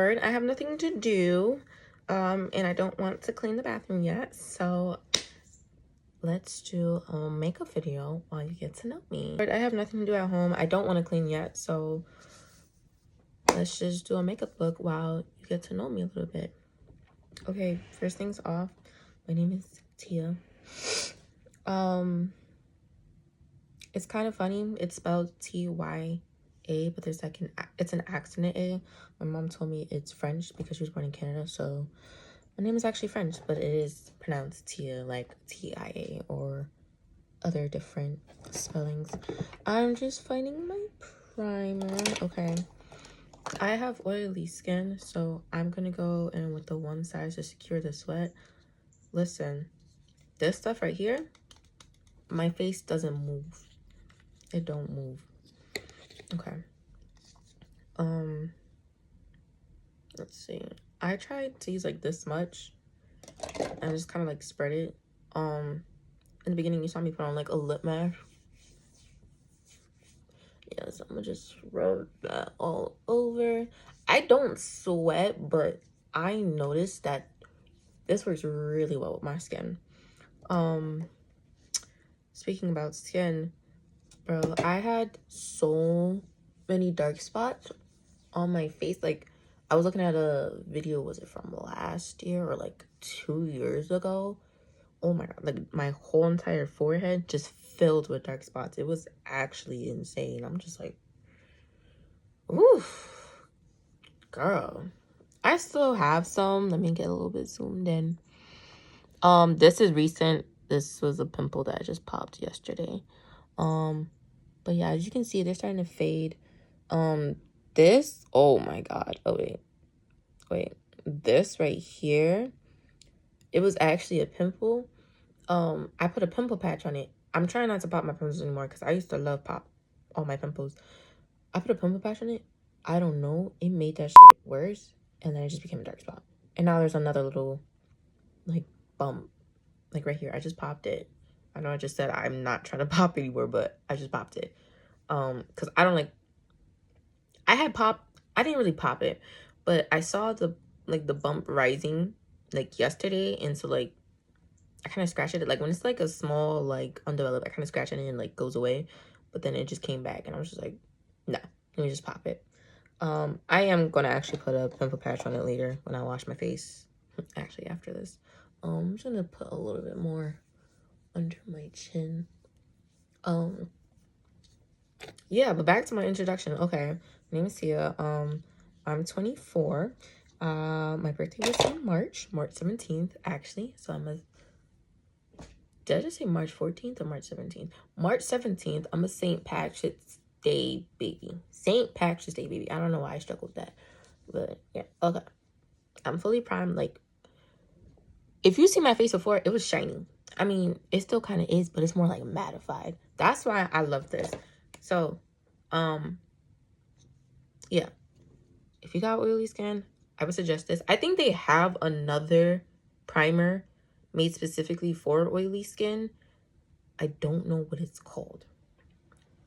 bored. I have nothing to do. And I don't want to clean the bathroom yet. So let's do a makeup video while you get to know me. But I have nothing to do at home. I don't want to clean yet. So let's just do a makeup look while you get to know me a little bit. Okay, first things off. My name is Tia. It's kind of funny. It's spelled T-Y-A, but there's like it's an accent A. My mom told me it's French because she was born in Canada, so my name is actually French, but it is pronounced Tia, like T-I-A, or other different spellings. I'm just finding my primer. Okay, I have oily skin, so I'm gonna go in with the one size to secure the sweat. Listen, this stuff right here, my face doesn't move. It don't move. Okay. Let's see. I tried to use like this much and just kind of like spread it. In the beginning you saw me put on like a lip mask. Yeah, so I'm gonna just rub that all over. I don't sweat, but I noticed that this works really well with my skin. Speaking about skin, bro, I had so many dark spots on my face. Like, I was looking at a video, was it from last year or like 2 years ago? Oh my god, like my whole entire forehead just filled with dark spots. It was actually insane. I'm just like, oof, girl. I still have some. Let me get a little bit zoomed in. This is recent. This was a pimple that I just popped yesterday. But yeah, as you can see, they're starting to fade. This, oh my god. Oh wait. This right here, it was actually a pimple. I put a pimple patch on it. I'm trying not to pop my pimples anymore because I used to love pop all my pimples. I put a pimple patch on it. I don't know. It made that shit worse. And then it just became a dark spot. And now there's another little, like, bump. Like, right here. I just popped it. I know I just said I'm not trying to pop anymore, but I just popped it. Because I don't like... I didn't really pop it. But I saw the bump rising, like, yesterday. And so, like, I kind of scratched it. Like, when it's, like, a small, like, undeveloped, I kind of scratch it and it, like, goes away. But then it just came back. And I was just like, no, let me just pop it. I am going to actually put a pimple patch on it later when I wash my face. Actually, after this. I'm just going to put a little bit more under my chin. Yeah, but back to my introduction. Okay, my name is Tia. I'm 24. My birthday was in March 17th, actually. So did I just say March 14th or March 17th? March 17th, I'm a St. Patrick's Day baby. St. Patrick's Day baby. I don't know why I struggled with that. But yeah, okay. I'm fully primed. Like, if you see my face before, it was shiny. I mean, it still kind of is, but it's more like mattified. That's why I love this. So, yeah. If you got oily skin, I would suggest this. I think they have another primer made specifically for oily skin. I don't know what it's called.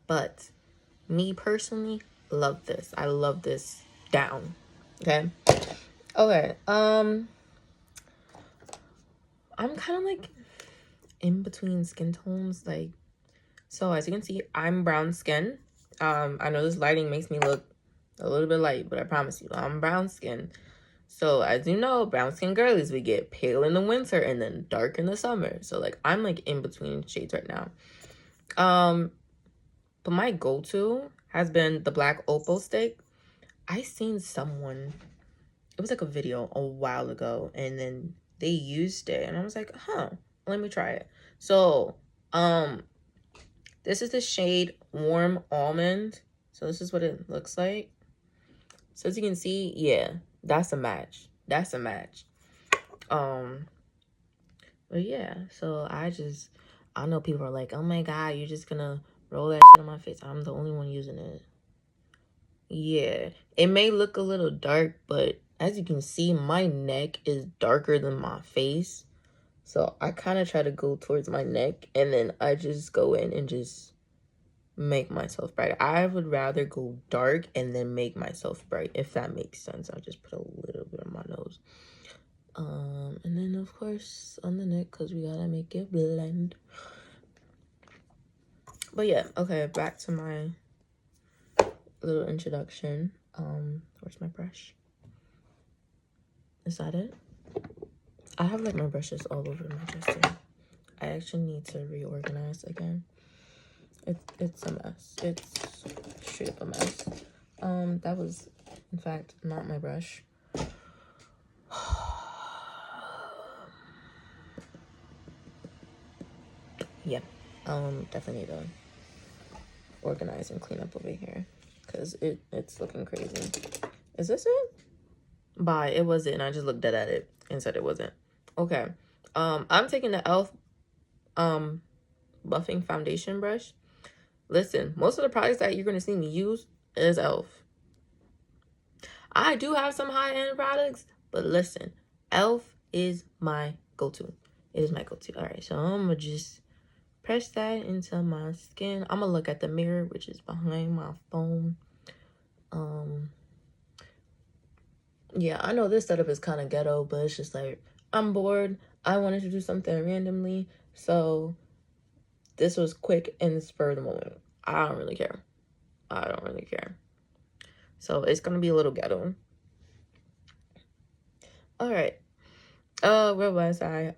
But me personally, love this. I love this down. Okay? Okay. I'm kind of like in between skin tones. Like, so as you can see, I'm brown skin. I know this lighting makes me look a little bit light, but I promise you, I'm brown skin. So as you know, brown skin girlies, we get pale in the winter and then dark in the summer. So like, I'm like in between shades right now. But my go-to has been the black opal stick. I seen someone, it was like a video a while ago, and then they used it and I was like, huh, let me try it. So this is the shade Warm Almond. So this is what it looks like. So as you can see, yeah, that's a match. That's a match. But yeah, so I know people are like, oh my god, you're just gonna roll that shit on my face. I'm the only one using it. Yeah, it may look a little dark, but as you can see, my neck is darker than my face. So I kind of try to go towards my neck, and then I just go in and just make myself bright. I would rather go dark and then make myself bright, if that makes sense. I'll just put a little bit on my nose. And then of course on the neck, because we gotta make it blend. But yeah, okay, back to my little introduction. Where's my brush? Is that it? I have like my brushes all over my dresser. I actually need to reorganize again. It's a mess. It's straight up a mess. That was in fact not my brush. Yeah. Definitely need to organize and clean up over here, because it's looking crazy. Is this it? Bye. It wasn't. I just looked dead at it and said it wasn't. Okay. I'm taking the e.l.f. buffing foundation brush. Listen, most of the products that you're gonna see me use is e.l.f. I do have some high-end products, but listen, e.l.f. is my go-to. It is my go-to. All right, so I'm gonna just press that into my skin. I'm gonna look at the mirror, which is behind my phone. Yeah, I know this setup is kind of ghetto, but it's just like, I'm bored. I wanted to do something randomly, so this was quick and spur of the moment. I don't really care. I don't really care. So it's gonna be a little ghetto. All right. Where was I?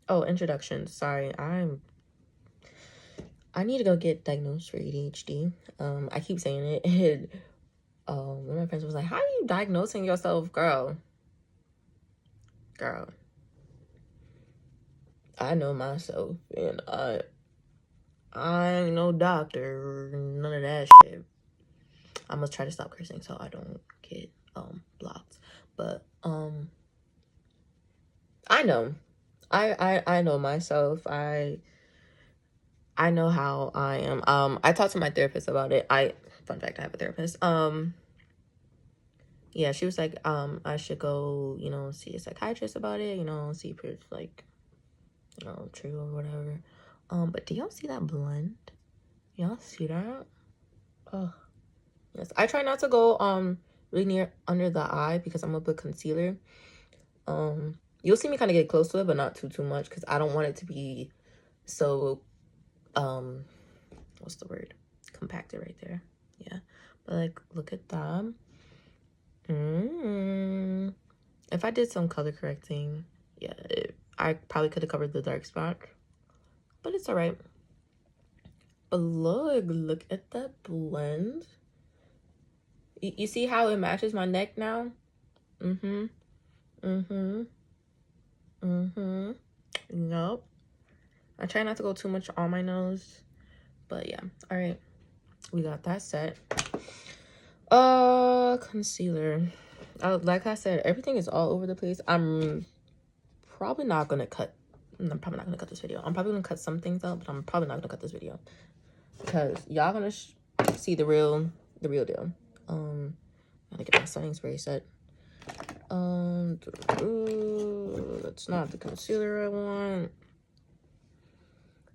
Oh, introduction. Sorry, I need to go get diagnosed for ADHD. I keep saying it. And one of my friends was like, "How are you diagnosing yourself, girl?" Girl, I know myself, and I ain't no doctor, none of that shit. I must try to stop cursing so I don't get blocked. But I know. I know myself. I know how I am. I talked to my therapist about it. Fun fact, I have a therapist. Yeah, she was like, I should go, see a psychiatrist about it, see if it's like, true or whatever. But do y'all see that blend? Y'all see that? Oh, yes. I try not to go really near under the eye, because I'm gonna put concealer. You'll see me kind of get close to it, but not too much, because I don't want it to be so what's the word? Compacted right there. Yeah. But like, look at that. If I did some color correcting, yeah, I probably could have covered the dark spot, but it's all right. But look at that blend. You see how it matches my neck now? Nope. I try not to go too much on my nose, but yeah. All right, we got that set. Concealer. Like I said, everything is all over the place. I'm probably not gonna cut this video. I'm probably gonna cut some things out, but I'm probably not gonna cut this video, because y'all gonna see the real deal. Gotta get my setting spray set. That's not the concealer I want.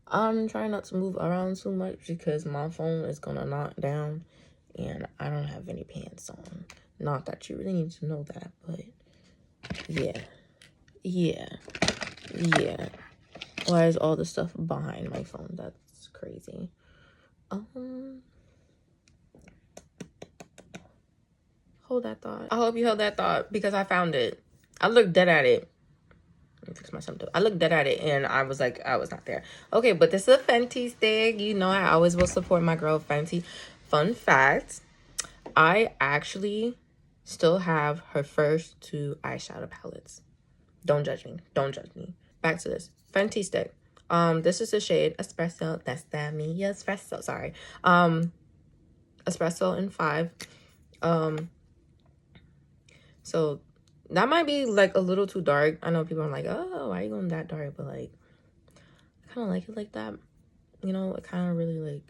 I'm trying not to move around too much, because my phone is gonna knock down and I don't have any pants on. Not that you really need to know that, but yeah. Why is all the stuff behind my phone? That's crazy. Hold that thought. I hope you held that thought, because I found it. I looked dead at it. Let me fix my symptom. I looked dead at it and I was like, I was not there. Okay, but this is a Fenty stick. You know, I always will support my girl Fenty. Fun fact, I actually still have her first 2 eyeshadow palettes. Don't judge me. Don't judge me. Back to this Fenty stick. This is the shade Espresso. That's that me. Espresso. Sorry. Espresso in 5. So that might be like a little too dark. I know people are like, oh, why are you going that dark? But like, I kind of like it like that. It kind of really like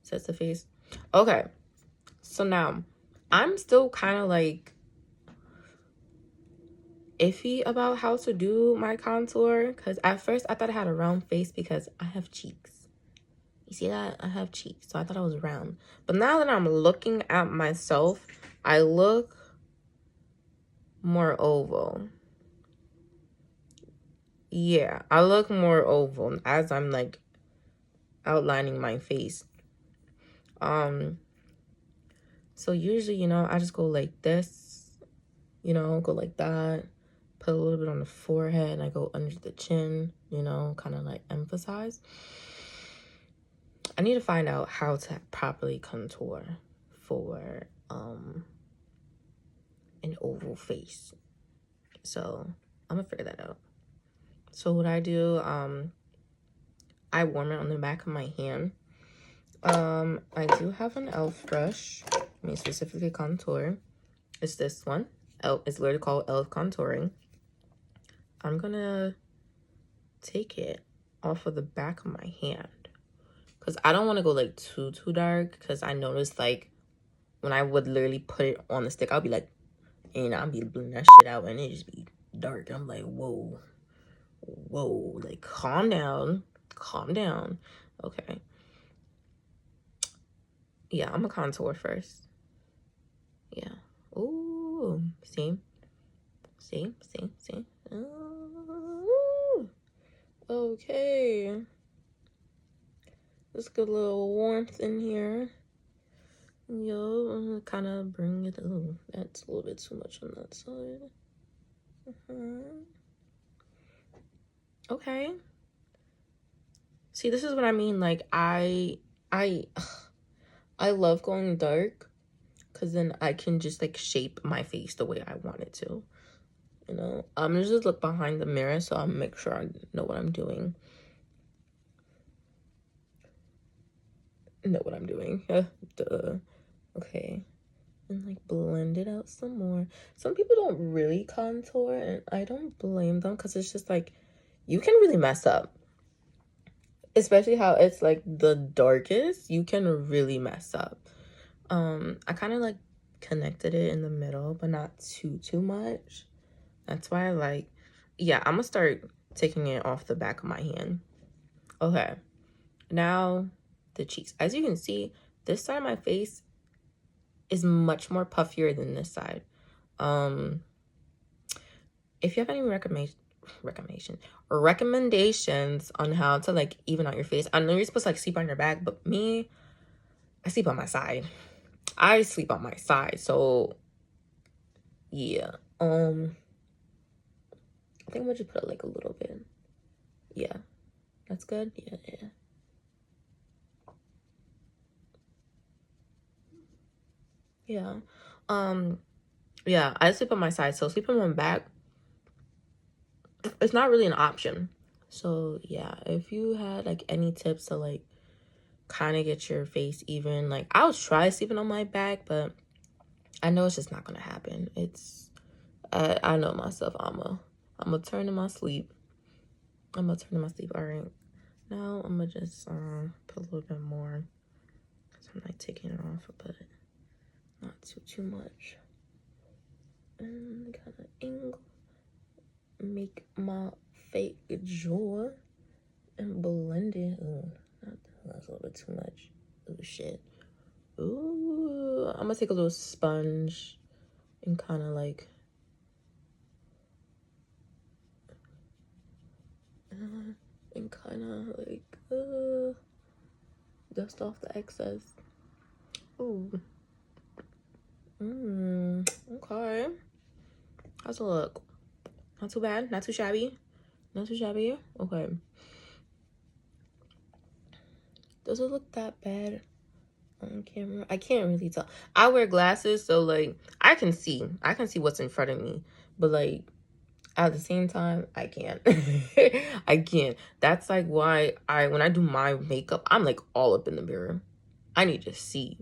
sets the face. Okay. So now I'm still kind of like iffy about how to do my contour, because at first I thought I had a round face because I have cheeks. You see that? I have cheeks, so I thought I was round. But now that I'm looking at myself, I look more oval. Yeah, I look more oval as I'm like outlining my face. So usually, you know, I just go like this, you know, go like that, put a little bit on the forehead, and I go under the chin, you know, kind of like emphasize. I need to find out how to properly contour for an oval face. So I'm gonna figure that out. So what I do, I warm it on the back of my hand. I do have an e.l.f. brush. I mean, specifically contour. It's this one. It's literally called e.l.f. contouring. I'm gonna take it off of the back of my hand because I don't want to go like too dark, because I noticed like when I would literally put it on the stick, I'll be like, and I'll be blending that shit out and it just be dark. I'm like, whoa, like calm down. Okay. Yeah, I'm gonna contour first. Yeah. Ooh, see. Ooh. Okay. Let's get a little warmth in here. Yo, kind of bring it. Oh, that's a little bit too much on that side. Okay. See, this is what I mean. Like, I love going dark, because then I can just like shape my face the way I want it to. You know, I'm gonna just look behind the mirror so I'll make sure I know what I'm doing. Duh. Okay. And like blend it out some more. Some people don't really contour, and I don't blame them, because it's just like you can really mess up. Especially how it's like the darkest, you can really mess up. I kind of like connected it in the middle, but not too much. That's why I like, yeah, I'm gonna start taking it off the back of my hand. Okay, now the cheeks. As you can see, this side of my face is much more puffier than this side. If you have any recommendations on how to like even out your face, I know you're supposed to like sleep on your back, but me, I sleep on my side. So yeah. I think I'm gonna just put it like a little bit. Yeah, that's good. Yeah. Yeah, I sleep on my side, so sleeping on my back, it's not really an option. So yeah, if you had like any tips to like kind of get your face even, like I'll try sleeping on my back, but I know it's just not gonna happen. I know myself. I'm gonna turn in my sleep. All right, now I'm gonna just put a little bit more, because I'm like taking it off, but not too much. And kind of angle, make my fake jaw and blend it. Oh, that's a little bit too much. Oh shit. Ooh, I'm gonna take a little sponge and kind of like dust off the excess. Ooh. Okay. How's it look? Not too bad. Not too shabby. Okay. Does it look that bad on camera? I can't really tell. I wear glasses, so like I can see what's in front of me, but like at the same time, I can't. I can't. That's like why when I do my makeup, I'm like all up in the mirror. I need to see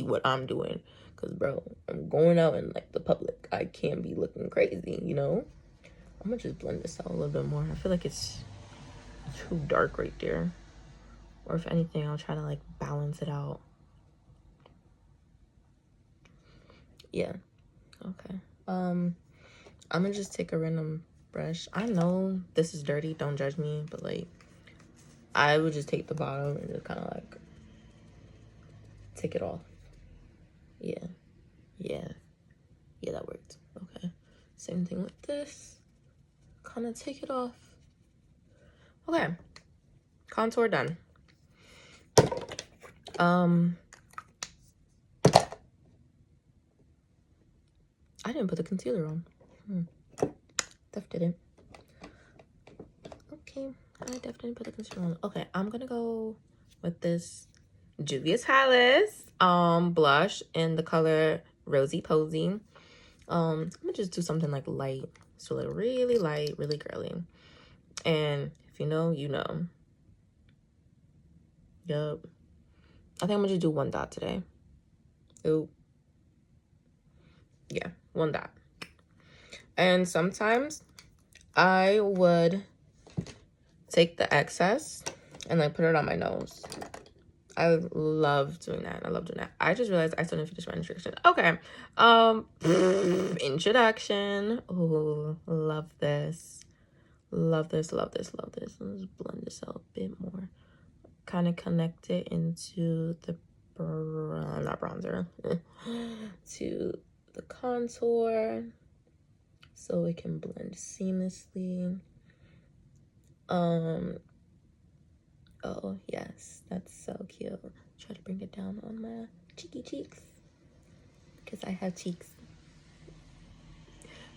what I'm doing, because bro, I'm going out in like the public. I can't be looking crazy, you know. I'm gonna just blend this out a little bit more. I feel like it's too dark right there, or if anything, I'll try to like balance it out. Yeah. Okay. I'm gonna just take a random brush. I know this is dirty, don't judge me, but like I would just take the bottom and just kind of like take it off. Yeah, that worked. Okay, same thing with this. Kind of take it off. Okay, contour done. I didn't put the concealer on. Def didn't. Okay, I definitely put the concealer on. Okay, I'm gonna go with this Juvia's Palace blush in the color Rosy Posy. I'm gonna just do something like light, so like really light, really girly. And if you know, you know. Yup. I think I'm gonna just do one dot today. Ooh. Yeah, one dot. And sometimes I would take the excess and like put it on my nose. I love doing that. I just realized I still didn't finish my introduction. Okay. Introduction. Oh, love this. Let's blend this out a bit more. Kind of connect it into the not bronzer. To the contour. So it can blend seamlessly. Oh yes, that's so cute. Try to bring it down on my cheeky cheeks because I have cheeks.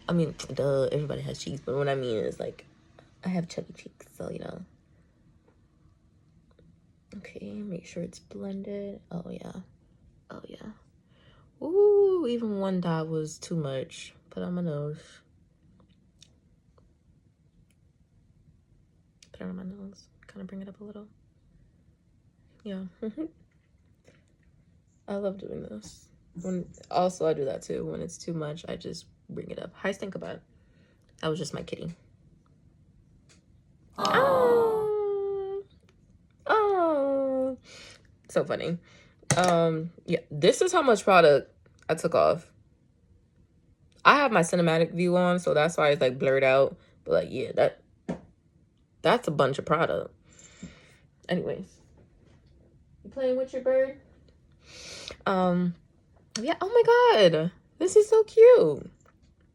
I mean, duh, everybody has cheeks, but what I mean is like I have chubby cheeks, so you know. Okay, make sure it's blended. Oh yeah. Ooh, even one dot was too much. Put on my nose. Put it on my nose. Kind of bring it up a little. Yeah. I love doing this. Also, I do that too. When it's too much, I just bring it up. How you think about it? That was just my kitty. Oh, so funny. Yeah, this is how much product I took off. I have my cinematic view on, so that's why it's like blurred out. But like, yeah, that's a bunch of product. Anyways, you playing with your bird? Yeah. Oh my god, this is so cute.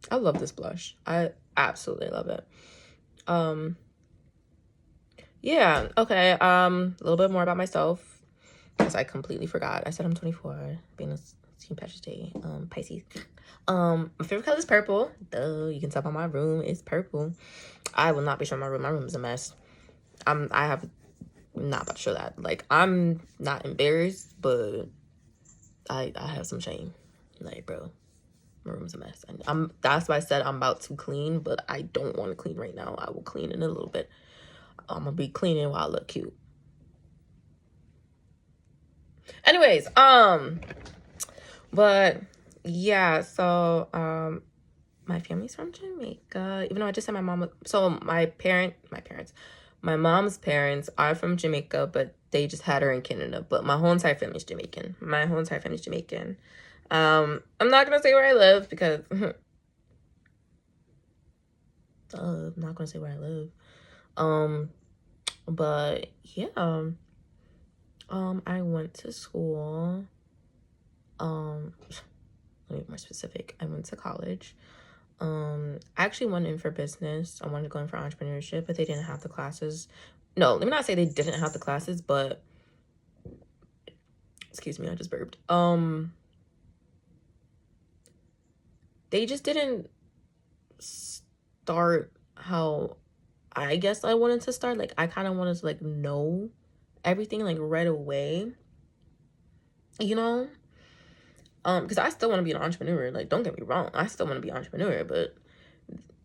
I love this blush. I absolutely love it. Yeah. Okay. A little bit more about myself, because I completely forgot. I said I'm 24, being a St. Patrick's Day, Pisces. My favorite color is purple. Duh, you can tell by my room. It's purple. I will not be showing my room. My room is a mess. I'm not about to show that. Like, I'm not embarrassed, but I have some shame. Like, bro, my room's a mess. And that's why I said I'm about to clean, but I don't want to clean right now. I will clean in a little bit. I'm gonna be cleaning while I look cute. Anyways, but yeah, so my family's from Jamaica. Even though I just said my mom, so my mom's parents are from Jamaica, but they just had her in Canada. But my whole entire family's Jamaican. I'm not gonna say where I live because I'm not gonna say where I live. But yeah, I went to school. Let me be more specific. I went to college. I actually went in for business. I wanted to go in for entrepreneurship, but they didn't have the classes. No, let me not say they didn't have the classes, but excuse me, I just burped. They just didn't start how I guess I wanted to start. Like, I kind of wanted to like know everything like right away, you know? Because I still want to be an entrepreneur. Like, don't get me wrong, I still want to be an entrepreneur, but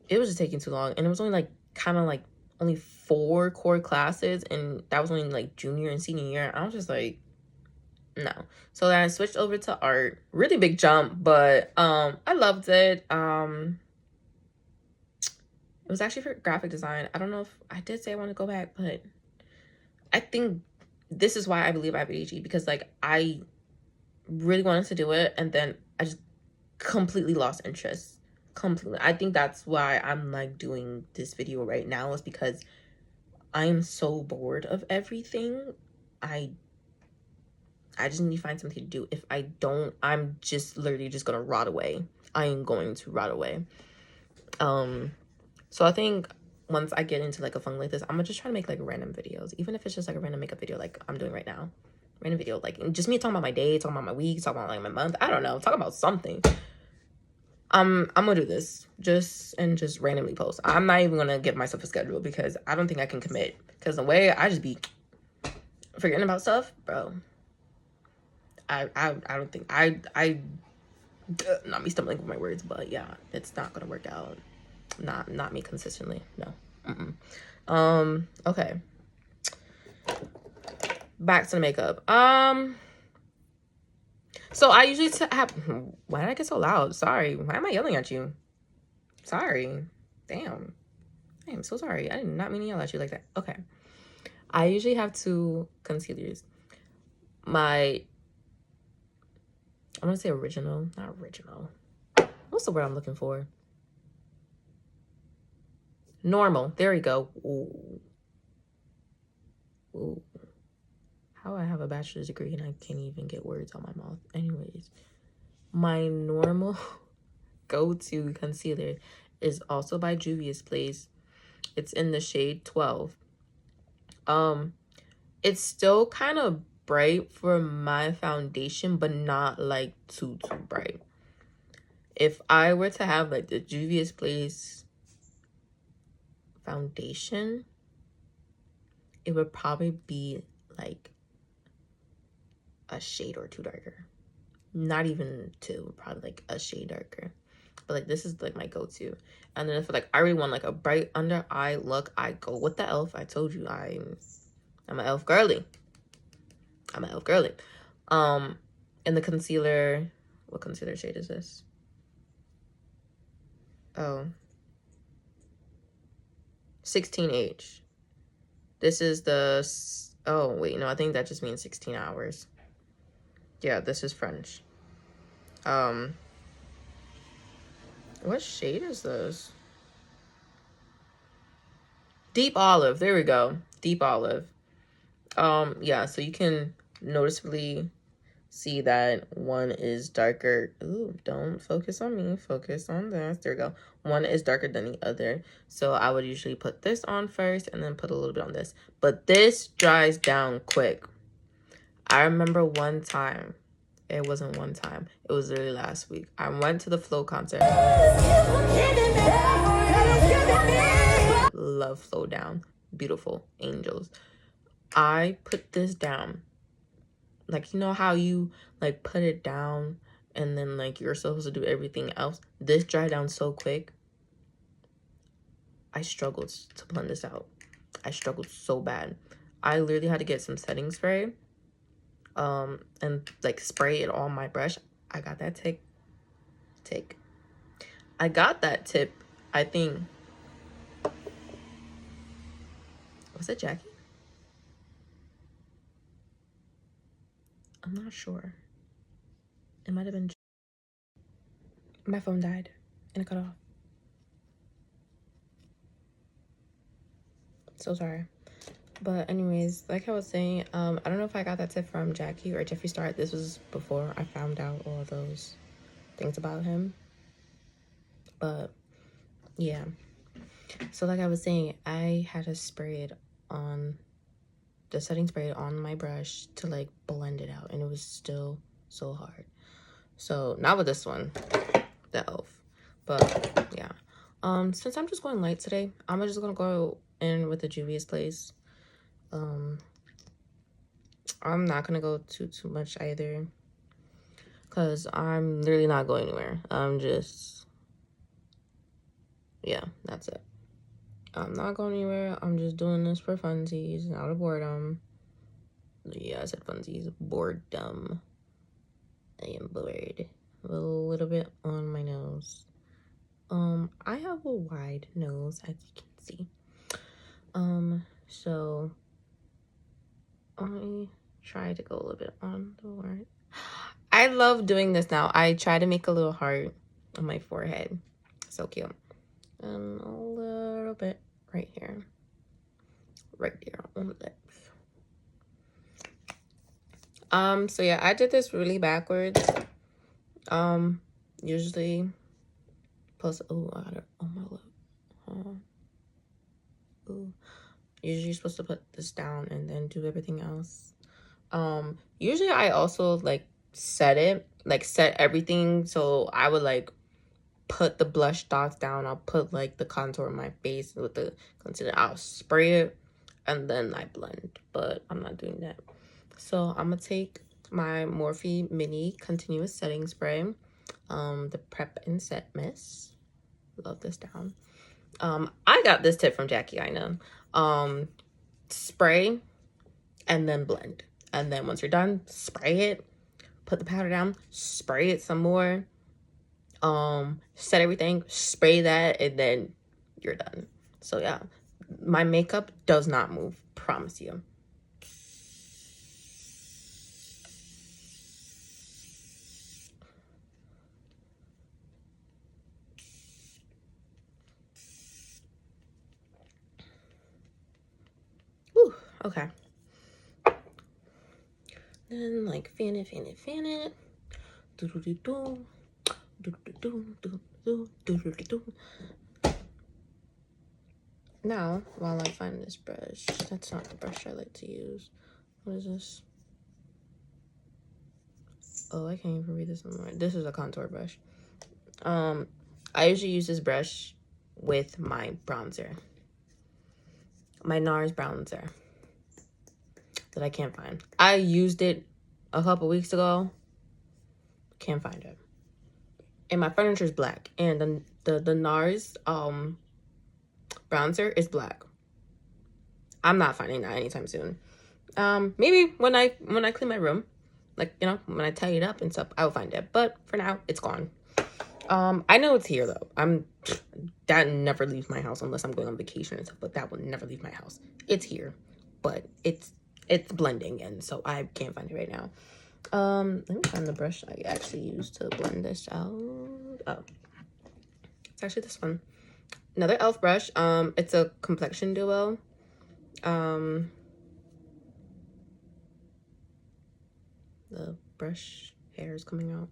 it was just taking too long. And it was only like kind of like only 4 core classes, and that was only like junior and senior year. I was just like, no. So then I switched over to art. Really big jump, but I loved it. It was actually for graphic design. I don't know if I did say I want to go back, but I think this is why I believe I have ADHD, because like I really wanted to do it, and then I just completely lost interest. Completely. I think that's why I'm like doing this video right now, is because I'm so bored of everything. I just need to find something to do. If I don't, I'm just literally just gonna rot away. I am going to rot away. So I think once I get into like a fun like this, I'm gonna just try to make like random videos, even if it's just like a random makeup video like I'm doing right now. Random video, like just me talking about my day, talking about my week, talking about like my month. I don't know, talking about something. I'm gonna do this just randomly post. I'm not even gonna give myself a schedule because I don't think I can commit. Because the way I just be forgetting about stuff, bro. I don't think not me stumbling with my words, but yeah, it's not gonna work out. Not me consistently. No. Okay. Back to the makeup. So I usually have. Why did I get so loud? Sorry. Why am I yelling at you? Sorry. Damn. I am so sorry. I did not mean to yell at you like that. Okay. I usually have 2 concealers. I'm gonna say original, not original. What's the word I'm looking for? Normal. There we go. Ooh. Ooh. How I have a bachelor's degree and I can't even get words out my mouth. Anyways, my normal go-to concealer is also by Juvia's Place. It's in the shade 12. It's still kind of bright for my foundation, but not like too bright. If I were to have like the Juvia's Place foundation, it would probably be like a shade or 2 darker. Not even 2, probably like a shade darker. But like this is like my go-to. And then if like I really want like a bright under eye look, I go with the e.l.f. I told you I'm an e.l.f. girly. I'm an e.l.f. girly. And the concealer, what concealer shade is this? Oh, 16H. This is the, oh wait, no, I think that just means 16 hours. Yeah, this is French. What shade is this? Deep olive. There we go. Deep olive. Yeah, so you can noticeably see that one is darker. Ooh, don't focus on me. Focus on this. There we go. One is darker than the other. So I would usually put this on first and then put a little bit on this. But this dries down quick. I remember one time. It wasn't one time. It was literally last week. I went to the Flow concert. Love Flow Down. Beautiful angels. I put this down. Like, you know how you like put it down and then like you're supposed to do everything else? This dried down so quick. I struggled to blend this out. I struggled so bad. I literally had to get some setting spray and like spray it on my brush. I got that tick. I got that tip, I think. Was it Jackie? I'm not sure. It might have been. My phone died and it cut off. So sorry. But anyways, like I was saying, I don't know if I got that tip from Jackie or Jeffree Star. This was before I found out all those things about him. But yeah. So like I was saying, I had to spray it on the setting spray on my brush to like blend it out, and it was still so hard. So not with this one, the e.l.f. But yeah. Since I'm just going light today, I'm just gonna go in with the Juvia's Place. I'm not gonna go too much either, because I'm literally not going anywhere. I'm just, yeah, that's it. I'm not going anywhere. I'm just doing this for funsies, out of boredom. Yeah, I said funsies. Boredom. I am bored. A little bit on my nose. I have a wide nose, as you can see. So I try to go a little bit on the word. I love doing this now. I try to make a little heart on my forehead. So cute. And a little bit right here. right there on the lips. So yeah, I did this really backwards. Usually post, oh, I got it on my lip. Ooh. Usually you're supposed to put this down and then do everything else. Usually I also like set everything. So I would like put the blush dots down. I'll put like the contour on my face with the concealer. I'll spray it and then I blend, but I'm not doing that. So I'm gonna take my Morphe Mini Continuous Setting Spray, the Prep and Set Mist. Love this down. I got this tip from Jackie, I know. Spray and then blend. And then once you're done, spray it, put the powder down, spray it some more, set everything, spray that, and then you're done. So yeah, my makeup does not move, promise you. Whew, okay. Then like fan it. Do do do do. Now, while I find this brush, that's not the brush I like to use. What is this? Oh, I can't even read this anymore. This is a contour brush. I usually use this brush with my bronzer. My NARS bronzer that I can't find. I used it a couple weeks ago. Can't find it. And my furniture is black. And the NARS bronzer is black. I'm not finding that anytime soon. Maybe when I clean my room, like, you know, when I tidy it up and stuff, I will find it. But for now, it's gone. I know it's here though. That never leaves my house unless I'm going on vacation and stuff, but that will never leave my house. It's here, but it's blending, and so I can't find it right now. Let me find the brush I actually used to blend this out. Oh, it's actually this one. Another e.l.f. brush. It's a complexion duo. The brush hair is coming out.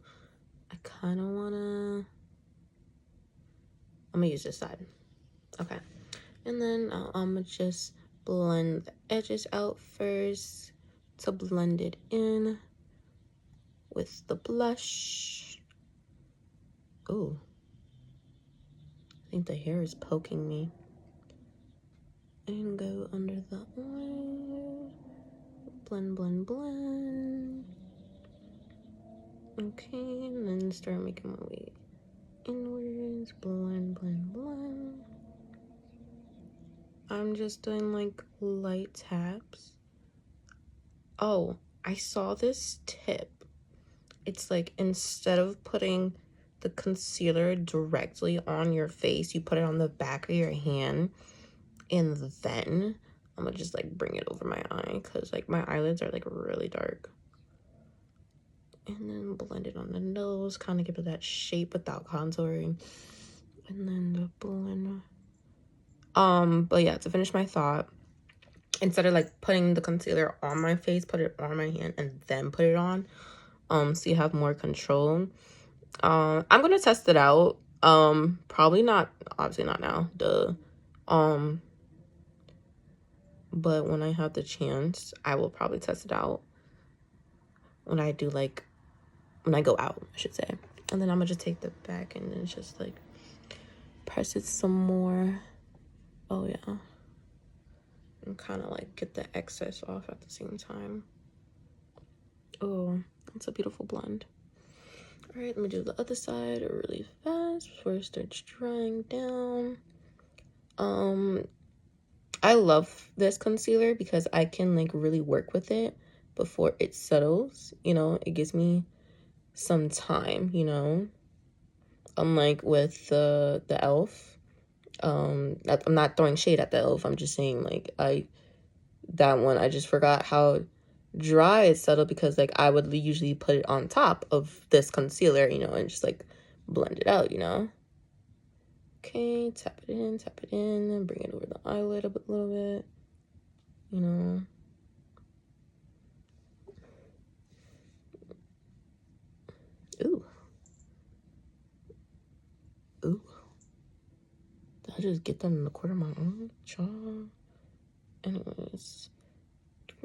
I kind of wanna. I'm gonna use this side. Okay, and then I'm gonna just blend the edges out first to blend it in with the blush. Ooh, I think the hair is poking me. And go under the eye. Blend, blend, blend. Okay, and then start making my way inwards. Blend, blend, blend. I'm just doing like light taps. Oh, I saw this tip. It's like instead of putting the concealer directly on your face, you put it on the back of your hand, and then I'm gonna just like bring it over my eye because like my eyelids are like really dark. And then blend it on the nose, kind of give it that shape without contouring. And then the blend. But yeah, to finish my thought, instead of like putting the concealer on my face, put it on my hand and then put it on. So you have more control. I'm gonna test it out. Probably not, obviously not now. But when I have the chance, I will probably test it out. When I go out, I should say. And then I'm gonna just take the back and then just like press it some more. Oh yeah. And kind of like get the excess off at the same time. Oh, that's a beautiful blend. All right, let me do the other side really fast before it starts drying down. I love this concealer because I can like really work with it before it settles. You know, it gives me some time, you know. Unlike with the e.l.f. I'm not throwing shade at the e.l.f. I'm just saying like that one I just forgot how dry it settled because like I would usually put it on top of this concealer, you know, and just like blend it out, you know. Okay, tap it in, and bring it over the eyelid a little bit. you know. Ooh. Ooh. Did I just get that in the corner of my own jaw? Anyways,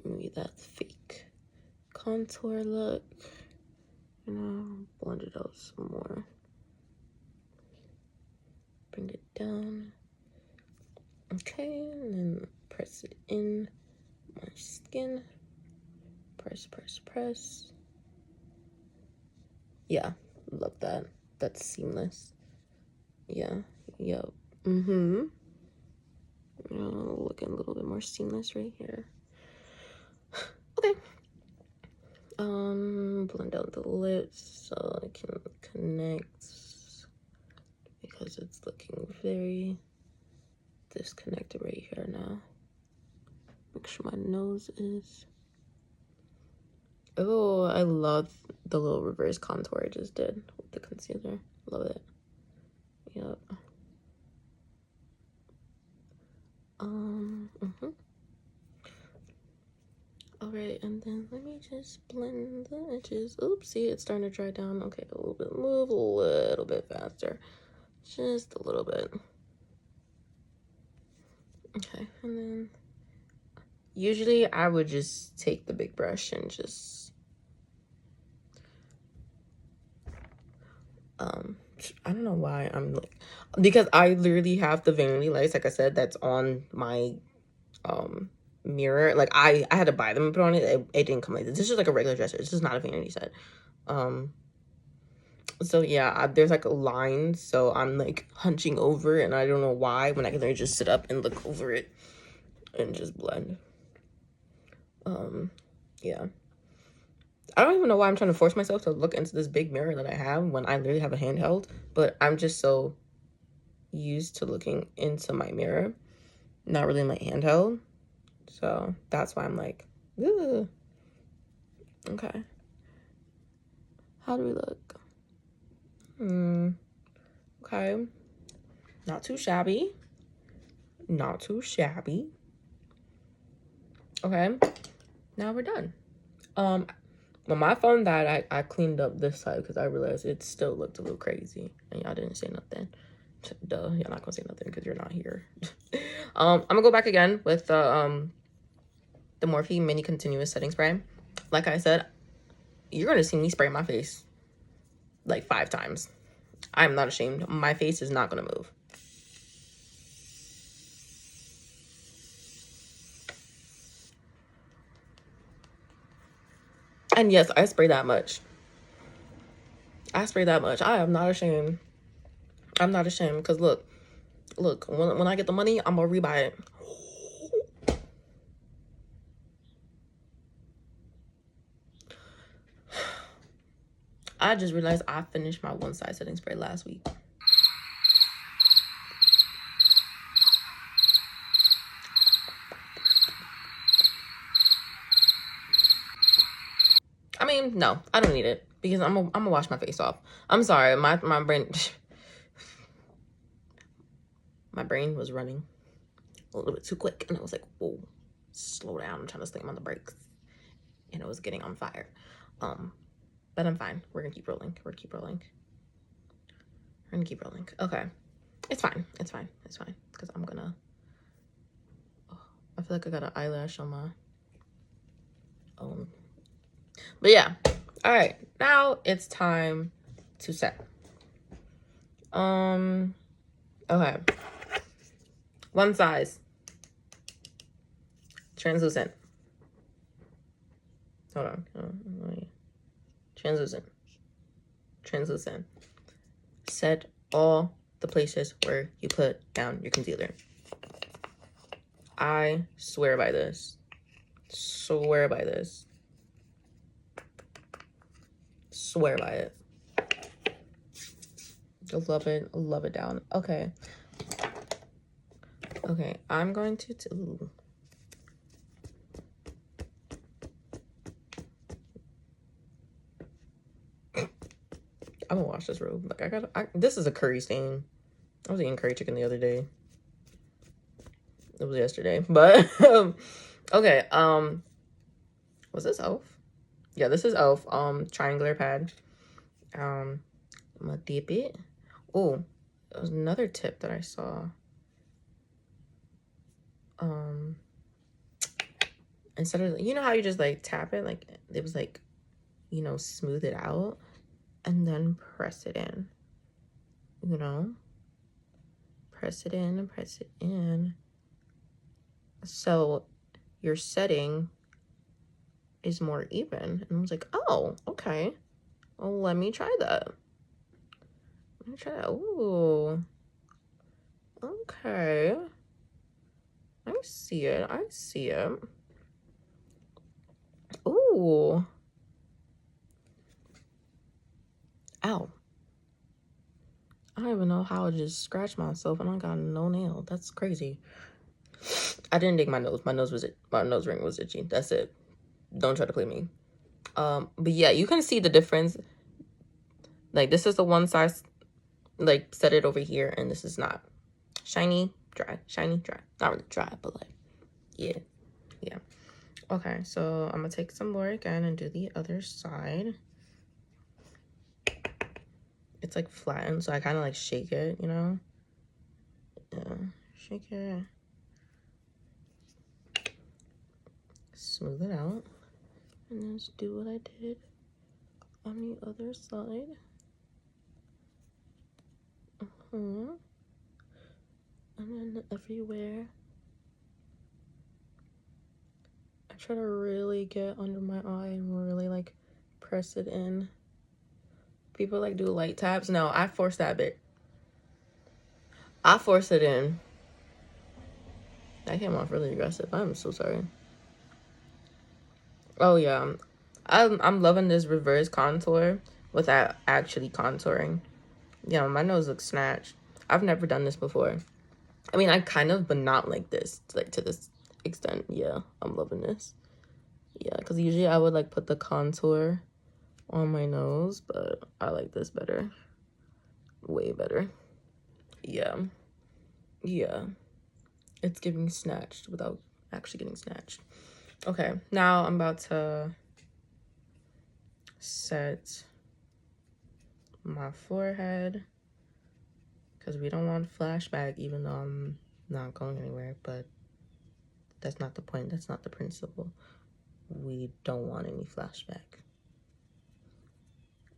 maybe that fake contour look. You know, blend it out some more. Bring it down. Okay, and then press it in my skin. Press, press, press. Yeah, love that. That's seamless. Yeah, yep. Mm-hmm. You know, looking a little bit more seamless right here. Okay. Blend out the lips so I can connect, because it's looking very disconnected right here now. Make sure my nose is. Oh, I love the little reverse contour I just did with the concealer. Love it. Yep. Alright, and then let me just blend the edges. Oops, see, it's starting to dry down. Okay, a little bit. Move a little bit faster. Just a little bit. Okay, and then usually I would just take the big brush and just I don't know why I'm like, because I literally have the vanity lights, like I said, that's on my mirror. Like I had to buy them and put on it. It didn't come like this. This is like a regular dresser. This is not a vanity set. So yeah, there's like a line, so I'm like hunching over, and I don't know why, when I can literally just sit up and look over it and just blend. Yeah, I don't even know why I'm trying to force myself to look into this big mirror that I have when I literally have a handheld, but I'm just so used to looking into my mirror, not really my handheld. So that's why I'm like, ugh. Okay, how do we look? Okay, not too shabby, not too shabby. Okay, now we're done. When my phone died, I cleaned up this side because I realized it still looked a little crazy, and y'all didn't say nothing. Duh, y'all not gonna say nothing because you're not here. I'm gonna go back again with the Morphe Mini Continuous Setting Spray. Like I said, you're gonna see me spray my face like 5 times. I'm not ashamed. My face is not gonna move. And yes, I spray that much. I spray that much. I am not ashamed. I'm not ashamed because look, when I get the money, I'm gonna rebuy it. I just realized I finished my one side setting spray last week. I mean, no, I don't need it because I'm gonna wash my face off. I'm sorry, my brain my brain was running a little bit too quick, and I was like, whoa, slow down. I'm trying to slam on the brakes, and it was getting on fire. But I'm fine. We're gonna keep rolling. We're gonna keep rolling. We're gonna keep rolling. Okay, it's fine. It's fine. It's fine because I'm gonna. Oh, I feel like I got an eyelash on my. But yeah. All right, now it's time to set. Okay. One size. Translucent. Hold on. Translucent. Translucent. Set all the places where you put down your concealer. I swear by this. Swear by this. Swear by it. I love it. I love it down. Okay. Okay, I'm going to I'm gonna wash this robe. Like this is a curry stain. I was eating curry chicken the other day. It was yesterday, but Okay, was this Elf? Yeah, this is Elf, triangular pad. I'm gonna dip it. Oh, there was another tip that I saw. Instead of, you know how you just like tap it, like it was like, you know, smooth it out and then press it in, you know, press it in and press it in. So your setting is more even. And I was like, oh, okay. Well, let me try that. Let me try that. Ooh. Okay. I see it. I see it. Ooh. Ow. I don't even know how I just scratched myself and I got no nail. That's crazy. I didn't dig my nose. My nose ring was itchy. That's it. Don't try to play me. But yeah, you can see the difference. Like this is the one size, like set it over here, and this is not. Shiny, dry, shiny, dry. Not really dry, but like, yeah. Okay, so I'm gonna take some more again and do the other side. It's like flattened, so I kind of like shake it, you know? Yeah, shake it. Smooth it out. And then just do what I did on the other side. And then everywhere. I try to really get under my eye and really like press it in. People like do light taps. No, I force that bit. I force it in. That came off really aggressive. I'm so sorry. Oh yeah. I'm loving this reverse contour without actually contouring. Yeah, my nose looks snatched. I've never done this before. I mean, I kind of, but not like this, like to this extent. Yeah, I'm loving this. Yeah, because usually I would like put the contour on my nose, but I like this better. Way better. Yeah. Yeah. It's giving snatched without actually getting snatched. Okay, now I'm about to set my forehead because we don't want flashback, even though I'm not going anywhere, but that's not the point. That's not the principle. We don't want any flashback.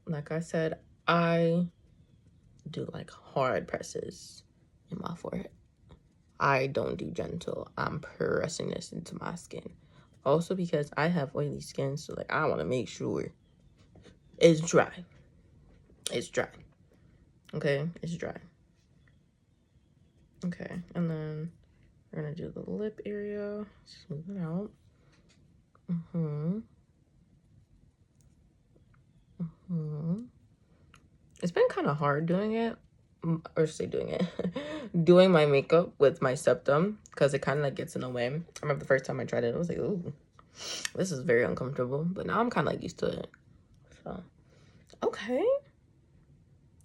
Like I said, I do like hard presses in my forehead. I don't do gentle. I'm pressing this into my skin. Also because I have oily skin, so like I want to make sure it's dry. It's dry. Okay, it's dry. Okay, and then we're gonna do the lip area. Smooth it out. It's been kind of hard doing it, or say doing it, doing my makeup with my septum because it kind of like gets in the way. I remember the first time I tried it, I was like, ooh, this is very uncomfortable. But now I'm kind of like used to it. So, okay.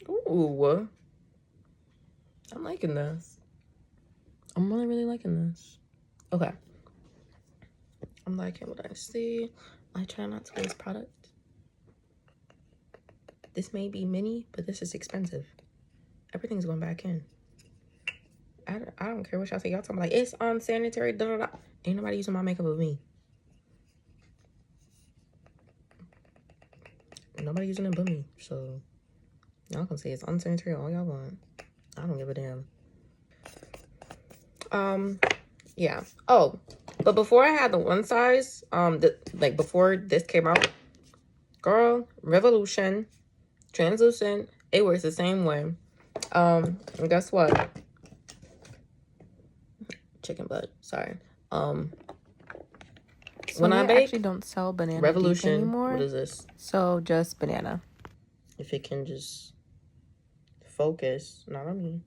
Ooh, I'm liking this. I'm really liking this. Okay. I'm liking what I see. I try not to waste product. This may be mini, but this is expensive. Everything's going back in. I don't care what y'all say. Y'all talking like, it's unsanitary, da da da. Ain't nobody using my makeup but me. Nobody using it but me. So, y'all can say it's unsanitary all y'all want. I don't give a damn. Yeah. Oh, but before I had the one size, like before this came out, girl, Revolution, translucent, it works the same way. And guess what? Chicken butt. Sorry. So when I bake, actually don't sell banana Revolution deep anymore. What is this? So just banana. If it can just focus, not on me.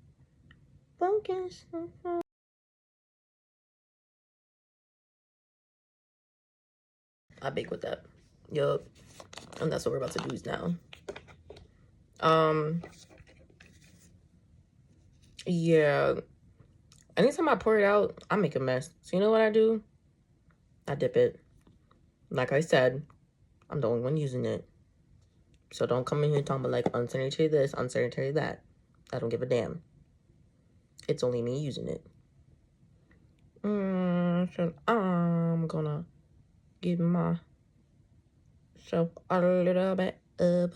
Focus. I bake with that. Yup. And that's what we're about to do now. Yeah. Anytime I pour it out, I make a mess. So you know what I do? I dip it. Like I said, I'm the only one using it. So don't come in here talking about like unsanitary this, unsanitary that. I don't give a damn. It's only me using it. So I'm gonna give myself a little bit of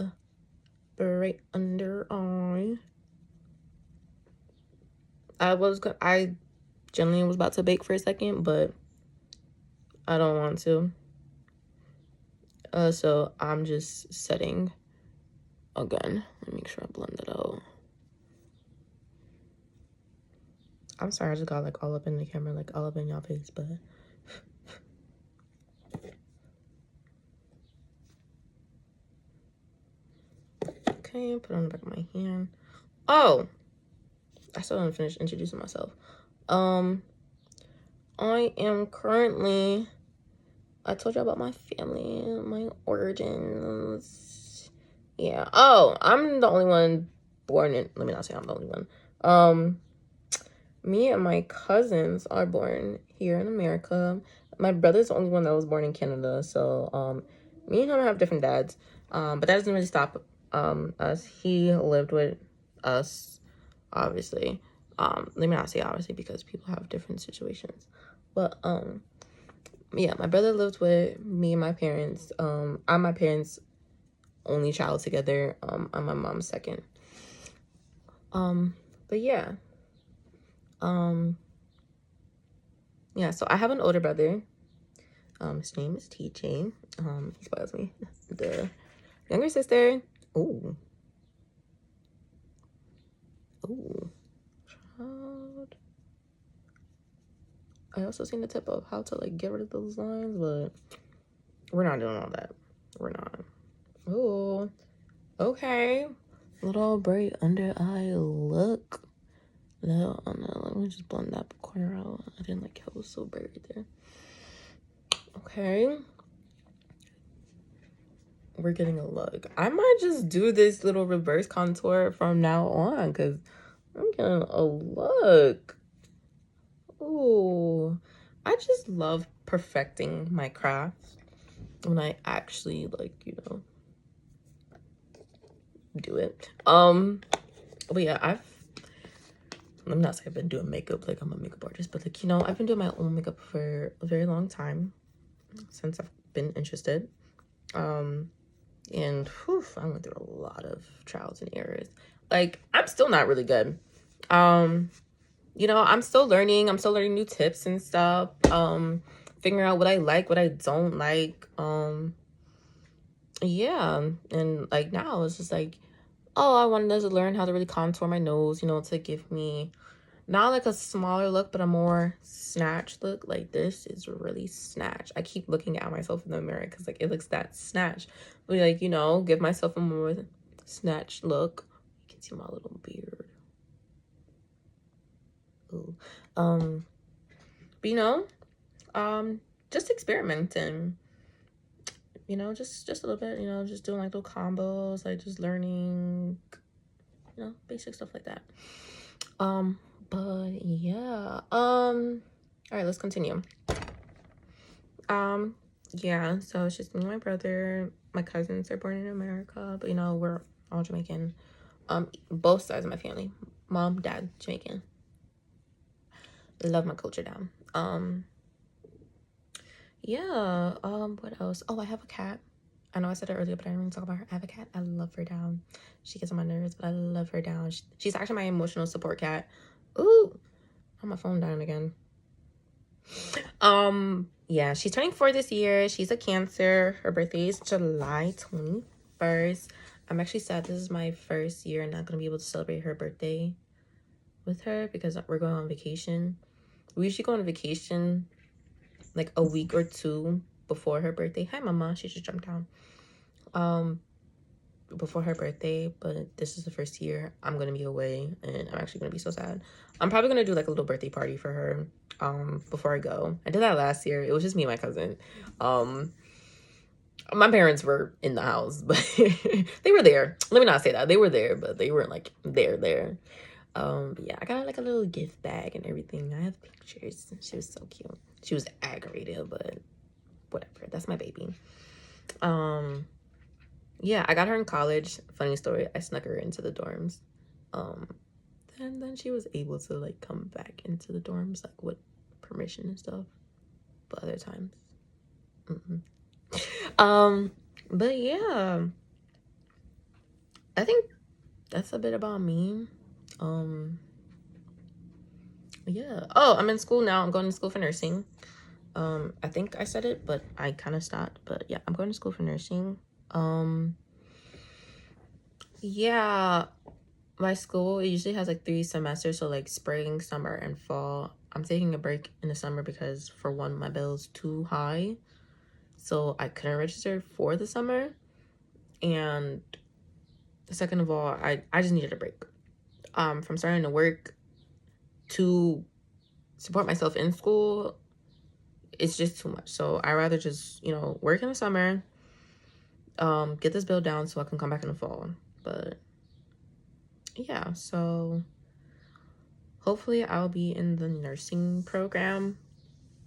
right under eye. I generally was about to bake for a second, but I don't want to. So I'm just setting again. Let me make sure I blend it out. I'm sorry, I just got like all up in the camera, like all up in y'all face, but okay, put it on the back of my hand. Oh, I still haven't finished introducing myself. I am currently, I told you about my family, my origins. Yeah. Oh, I'm the only one born in, let me not say I'm the only one. Me and my cousins are born here in America. My brother's the only one that was born in Canada. So, me and him have different dads. But that doesn't really stop us. He lived with us, obviously. Let me not say obviously because people have different situations. But yeah, my brother lived with me and my parents. I'm my parents' only child together. I'm my mom's second. But yeah. Yeah, so I have an older brother. His name is TJ. He spoils me. The younger sister. Ooh. Child. I also seen the tip of how to like get rid of those lines, but we're not doing all that. We're not. Oh, okay. Little bright under eye look. No, let me just blend that corner out. I didn't like how it was so bright right there. Okay. We're getting a look. I might just do this little reverse contour from now on because I'm getting a look. Ooh. I just love perfecting my craft when I actually like, do it. But yeah, I'm not saying I've been doing makeup like I'm a makeup artist, but like, I've been doing my own makeup for a very long time since I've been interested. And whew, I went through a lot of trials and errors. Like, I'm still not really good. I'm still learning. I'm still learning new tips and stuff. Figuring out what I like, what I don't like. Yeah. And like now it's just like, oh, I wanted to learn how to really contour my nose, to give me not like a smaller look, but a more snatched look. Like this is really snatched. I keep looking at myself in the mirror because like it looks that snatched. But like, give myself a more snatched look. You can see my little beard. Ooh. But just experimenting. Just a little bit, just doing like little combos, like just learning, basic stuff like that. But yeah. All right, let's continue. Yeah, so it's just me and my brother. My cousins are born in America, but we're all Jamaican. Both sides of my family. Mom, dad, Jamaican. Love my culture down. Yeah, what else? Oh, I have a cat. I know I said it earlier, but I didn't even talk about her. I have a cat. I love her down. She gets on my nerves, but I love her down. She's actually my emotional support cat. Ooh, oh, my phone dying again. Yeah, she's turning 4 this year. She's a Cancer. Her birthday is July 21st. I'm actually sad this is my first year not gonna be able to celebrate her birthday with her because we're going on vacation. We usually go on vacation like a week or two before her birthday. Hi, mama. She just jumped down. Before her birthday, but this is the first year I'm gonna be away, and I'm actually gonna be so sad. I'm probably gonna do like a little birthday party for her before I go. I did that last year. It was just me and my cousin. My parents were in the house, but they were there. Let me not say that. They were there, but they weren't like there. But yeah, I got like a little gift bag and everything. I have pictures. She was so cute. She was aggravated, but whatever. That's my baby. Yeah, I got her in college. Funny story. I snuck her into the dorms. And then she was able to like come back into the dorms like with permission and stuff. But other times, but yeah, I think that's a bit about me. Yeah. Oh, I'm in school now. I'm going to school for nursing. I think I said it, but I kind of stopped. But yeah, I'm going to school for nursing. Yeah, my school it usually has like 3 semesters, so like spring, summer, and fall. I'm taking a break in the summer because for one, my bill's too high, so I couldn't register for the summer, and second of all, I just needed a break. From starting to work to support myself in school, it's just too much. So I rather just work in the summer, get this bill down so I can come back in the fall. But yeah, so hopefully I'll be in the nursing program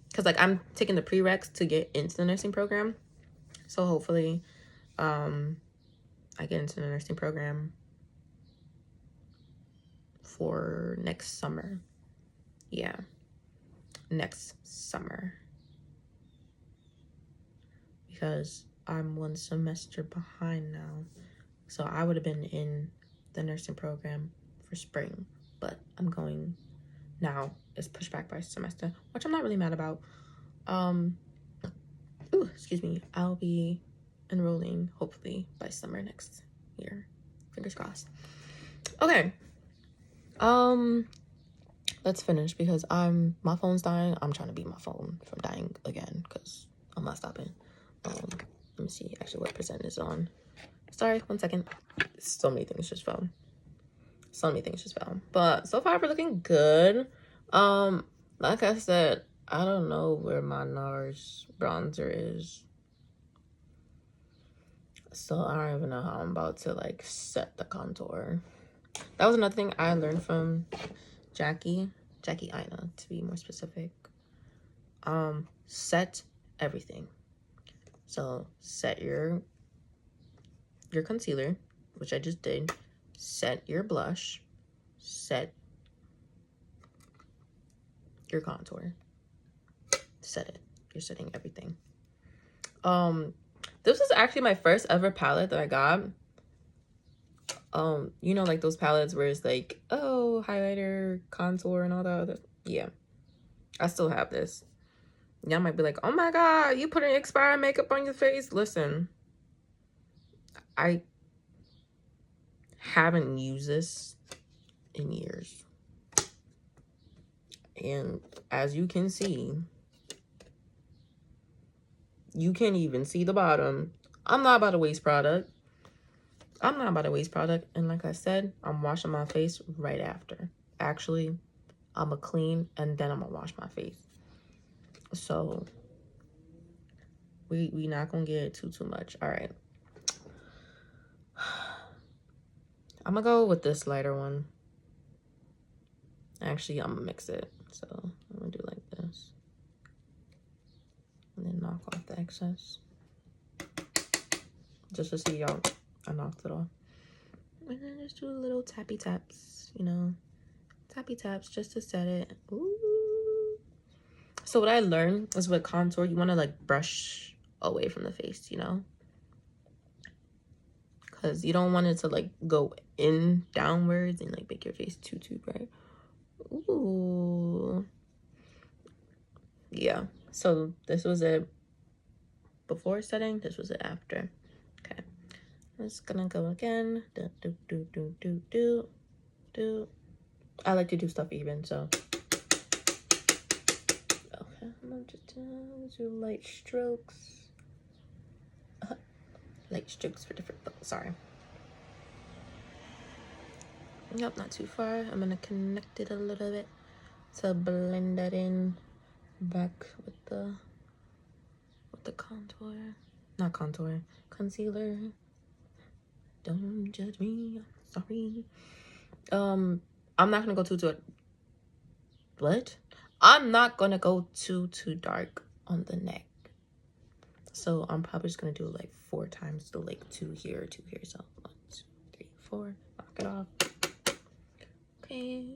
because like I'm taking the prereqs to get into the nursing program. So hopefully I get into the nursing program for next summer. Yeah, next summer, because I'm 1 semester behind now. So I would have been in the nursing program for spring, but I'm going now. It's pushed back by a semester, which I'm not really mad about. Excuse me. I'll be enrolling hopefully by summer next year. Fingers crossed. Okay. Let's finish because my phone's dying. I'm trying to beat my phone from dying again because I'm not stopping. Let me see actually what percent is on. Sorry, 1 second. So many things just fell. But so far we're looking good. Like I said, I don't know where my NARS bronzer is. So I don't even know how I'm about to like set the contour. That was another thing I learned from Jackie Ina, to be more specific. Set everything. So set your concealer, which I just did. Set your blush. Set your contour. Set it. You're setting everything. This was actually my first ever palette that I got. Like those palettes where it's like, oh, highlighter, contour, and all that other. Yeah, I still have this. Y'all might be like, oh my god, you putting expired makeup on your face. Listen, I haven't used this in years, and as you can see, you can't even see the bottom. I'm not about to waste product. And like I said, I'm washing my face right after. Actually, I'm gonna clean and then I'm gonna wash my face. So we not gonna get too much. All right. I'm gonna go with this lighter one. Actually, I'm gonna mix it. So I'm gonna do like this. And then knock off the excess. Just to see y'all, I knocked it off. And then just do little tappy taps, tappy taps just to set it. Ooh. So what I learned is with contour, you want to like brush away from the face, because you don't want it to like go in downwards and like make your face too bright. Ooh. Yeah. So this was it before setting. This was it after. Okay. I'm just gonna go again. Do. I like to do stuff even, so. Okay, I'm gonna just do light strokes. Light strokes for different, sorry. Yep, not too far. I'm gonna connect it a little bit to blend that in back with the contour. Not contour, concealer. Don't judge me, I'm sorry. I'm not gonna go too what? I'm not gonna go too dark on the neck. So I'm probably just gonna do like 4 times, so like 2 here, 2 here. So 1, 2, 3, 4. Knock it off. Okay.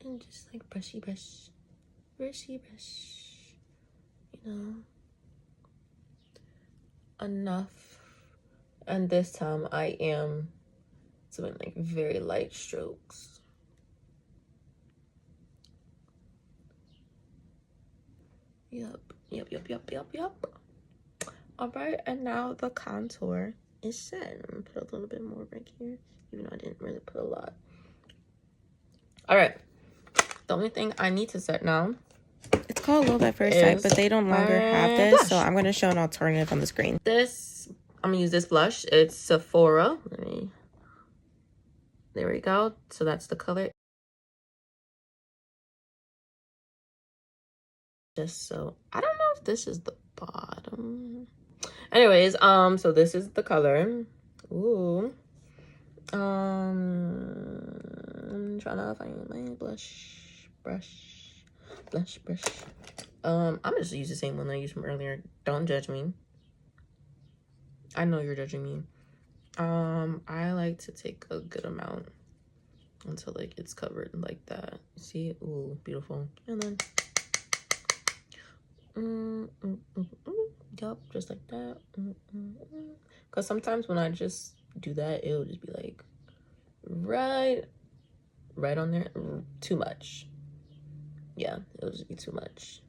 And just like brushy brush. Brushy brush. You know. Enough. And this time I am doing like very light strokes. Yep. All right, and now the contour is set. I'm gonna put a little bit more right here, even though I didn't really put a lot. All right, the only thing I need to set now, It's called Love at First Sight, but they don't longer have this, so I'm going to show an alternative on the screen. This, I'm gonna use this blush. It's Sephora. There we go. So that's the color. Just so, I don't know if this is the bottom. Anyways, so this is the color. Ooh. I'm trying to find my blush brush. I'm gonna just use the same one I used from earlier. Don't judge me. I know you're judging me. I like to take a good amount until like it's covered like that. See? Ooh, beautiful. And then yup, just like that. Because sometimes when I just do that, it'll just be like right on there. Too much. Yeah, it'll just be too much.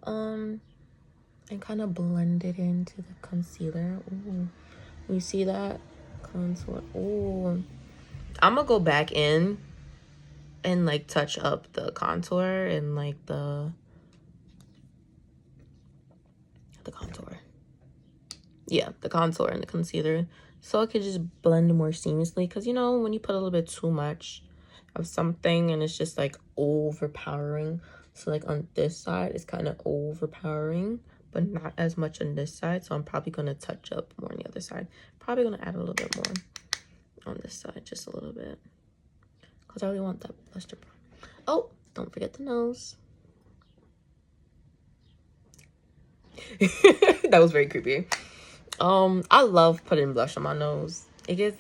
And kind of blend it into the concealer. Ooh, you see that contour? Ooh, I'm gonna go back in and like touch up the contour and like the contour. Yeah, the contour and the concealer, so it could just blend more seamlessly. Because you know, when you put a little bit too much of something and it's just like overpowering, so like on this side it's kind of overpowering but not as much on this side, so I'm probably going to touch up more on the other side. Probably going to add a little bit more on this side, just a little bit, because I really want that blush to burn. Oh, don't forget the nose. That was very creepy. I love putting blush on my nose. It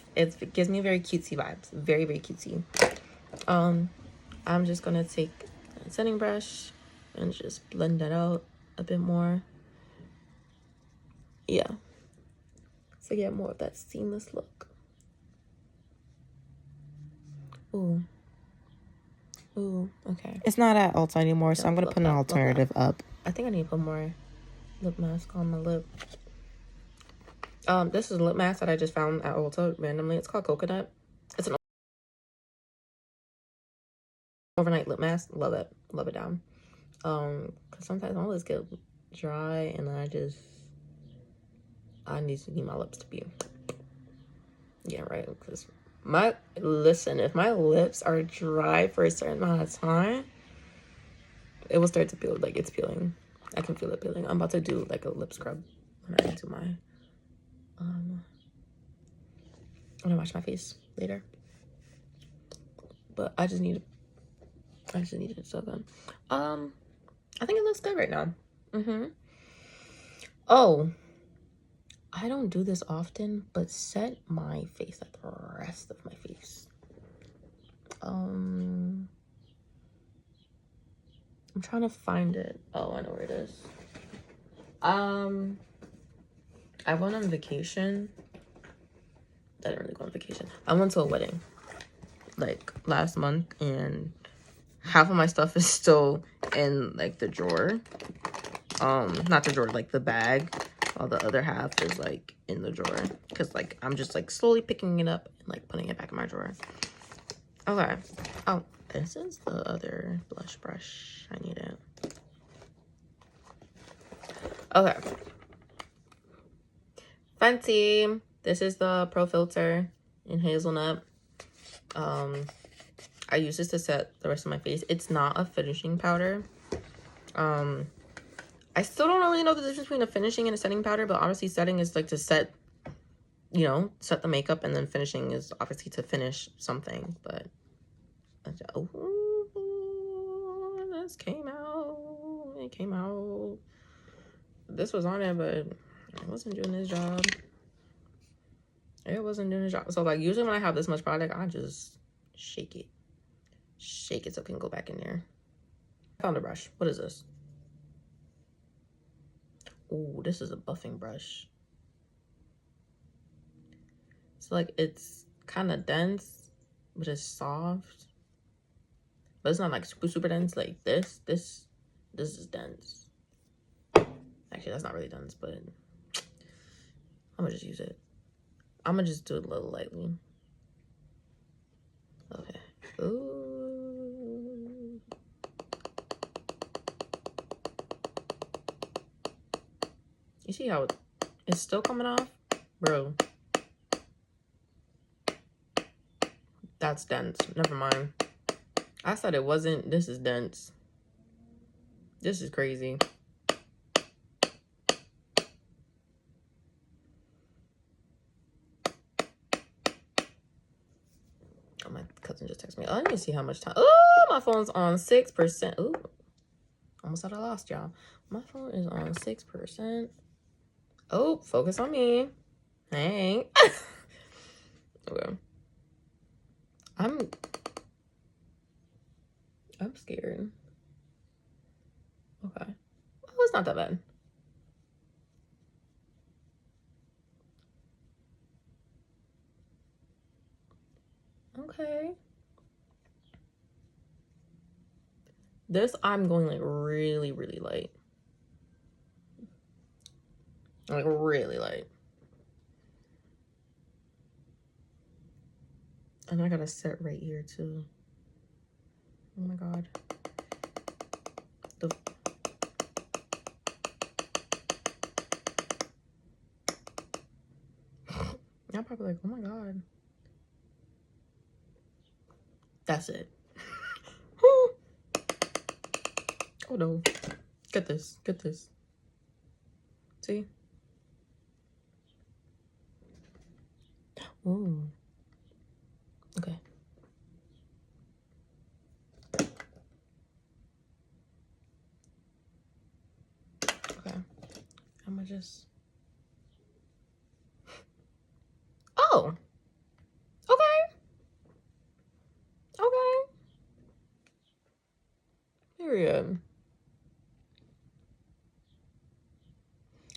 gives me very cutesy vibes. Very, very cutesy. I'm just gonna take a setting brush and just blend that out a bit more. Yeah. So get more of that seamless look. Ooh. Ooh, okay. It's not at Ulta anymore, so I'm going to put an alternative up. I think I need to put more lip mask on my lip. This is a lip mask that I just found at Ulta randomly. It's called Coconut. It's an overnight lip mask. Love it. Love it down. Because sometimes my lips get dry and I need my lips to be, yeah, right, because if my lips are dry for a certain amount of time, it will start to peel. Like, it's peeling. I can feel it peeling. I'm about to do like a lip scrub when I do my when I wash my face later. But I just need it so good. I think it looks good right now. Oh, I don't do this often, but set my face, like the rest of my face. I'm trying to find it. Oh, I know where it is. I went on vacation. I didn't really go on vacation. I went to a wedding like last month, and half of my stuff is still in like the drawer. Not the drawer, like the bag. While the other half is like in the drawer, because like I'm just like slowly picking it up and like putting it back in my drawer. Okay. Oh, this is the other blush brush. I need it. Okay. Fenty. This is the Pro Filter in Hazelnut. I use this to set the rest of my face. It's not a finishing powder. I still don't really know the difference between a finishing and a setting powder, but obviously setting is like to set, you know, set the makeup, and then finishing is obviously to finish something. But oh, this came out. It came out. this was on it, but it wasn't doing its job. It wasn't doing its job. So like usually when I have this much product, I just shake it so it can go back in there. I found a brush. What is this? Oh, this is a buffing brush. So like it's kind of dense, but it's soft. But it's not like super dense like this. This is dense. Actually, that's not really dense, but I'm gonna just use it. I'm gonna just do it a little lightly. Okay. Ooh. You see how it's still coming off? Bro. That's dense. Never mind. I said it wasn't. This is dense. This is crazy. Oh, my cousin just texted me. Oh, let me see how much time. Oh, my phone's on 6%. Ooh. Almost thought I lost y'all. My phone is on 6%. Oh, focus on me. Hey. Okay. I'm scared. Okay. Well, it's not that bad. Okay. This I'm going like really, really light. Like really light. And I gotta set right here too. Oh my god. Y'all probably like, oh my god. That's it. Oh no. Get this. Get this. See? Ooh. Okay. Okay. I'm gonna just. Oh. Okay. Okay. Period.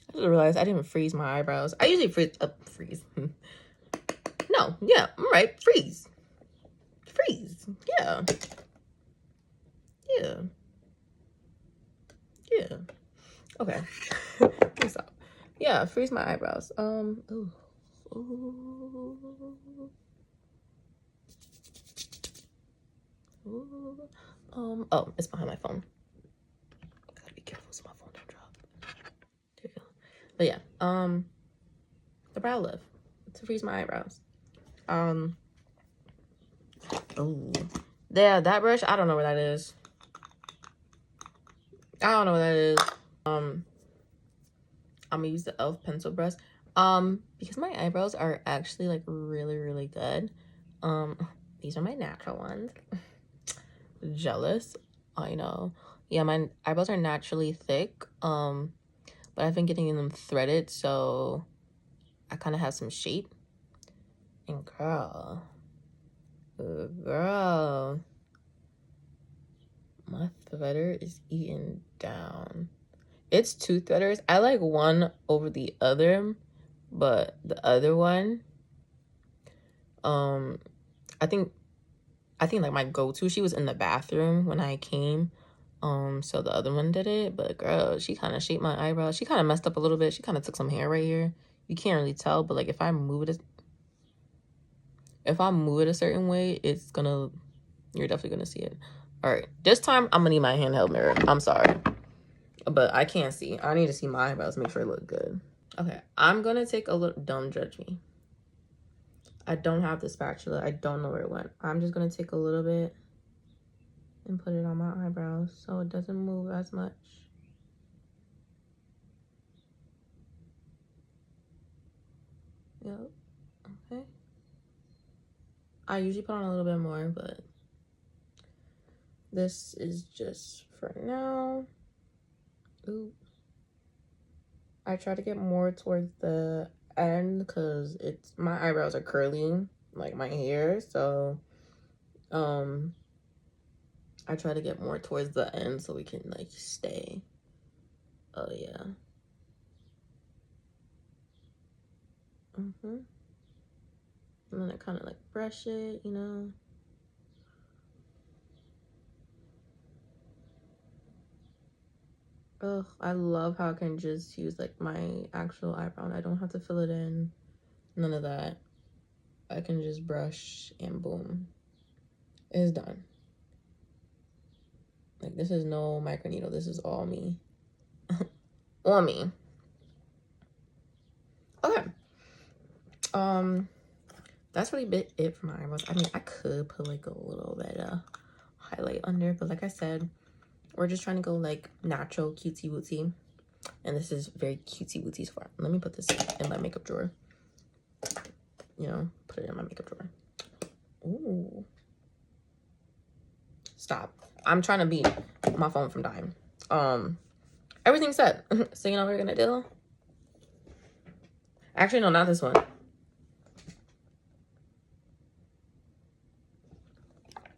I just realized I didn't freeze my eyebrows. I usually freeze. No, yeah, I'm right. Freeze. Freeze. Yeah. Yeah. Yeah. Okay. Stop. Yeah, freeze my eyebrows. Ooh. Ooh. Ooh. Oh, it's behind my phone. Gotta be careful so my phone don't drop. There you go. But yeah, the brow lift to freeze my eyebrows. Oh, yeah, that brush, I don't know where that is. I don't know what that is. I'm gonna use the e.l.f. pencil brush. Because my eyebrows are actually like really, really good. These are my natural ones. Jealous. I know. Yeah, my eyebrows are naturally thick. But I've been getting them threaded, so I kind of have some shape. And girl, my threader is eaten down. It's two threaders. I like one over the other, but the other one, I think like my go-to, she was in the bathroom when I came. So the other one did it, but girl, she kind of shaped my eyebrows. She kind of messed up a little bit. She kind of took some hair right here. You can't really tell, but like if I move it a certain way, you're definitely gonna see it. All right, this time I'm gonna need my handheld mirror. I'm sorry, but I can't see. I need to see my eyebrows, make sure it look good. Okay, I'm gonna take a little, don't judge me. I don't have the spatula. I don't know where it went. I'm just gonna take a little bit and put it on my eyebrows so it doesn't move as much. Yep. Okay. I usually put on a little bit more, but this is just for now. Ooh. I try to get more towards the end because my eyebrows are curly, like my hair. So, I try to get more towards the end so we can like stay. Oh yeah. And then I kind of like brush it, you know. Ugh, I love how I can just use like my actual eyebrow and I don't have to fill it in. None of that. I can just brush and boom. It's done. Like, this is no micro needle. This is all me. On me. Okay. That's really it for my eyebrows. I mean, I could put like a little bit of highlight under, but like I said, we're just trying to go like natural, cutesy wootsy. And this is very cutesy wootsy so far. Let me put this in my makeup drawer. You know, put it in my makeup drawer. Ooh. Stop. I'm trying to beat my phone from dying. Everything's set. So you know what we're gonna do? Actually, no, not this one.